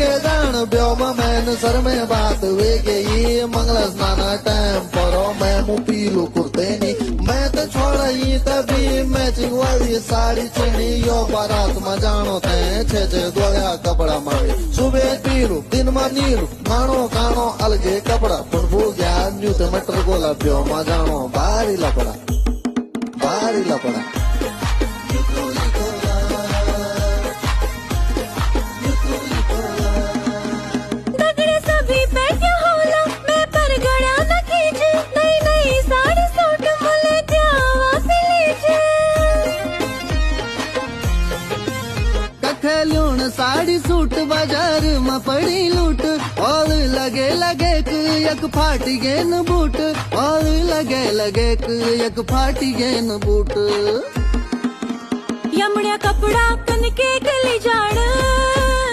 के जान ब्यो में मैन सर में बात वे गई मंगला स्नाना टाइम परो मैं मुँह पीलू कुर्ते नी मैं तो छोड़ई तभी मैचिंग वाली साड़ी चढ़ी यो बारात में जानो थे छे दोया कपड़ा मारे सुबह पीलू दिन में नीलू खानो खानो अलगे कपड़ा पण भूल गया न्यू तो मटर गोला ब्यो में जानो बारी लपड़ा बारी लपड़ा साड़ी सूट बाजार में पड़ी लूट और लगे लगे एक फाटी गेन बूट और लगे लगे एक फाटी गेन बूट यमड़िया कपड़ा कनके गली जाड़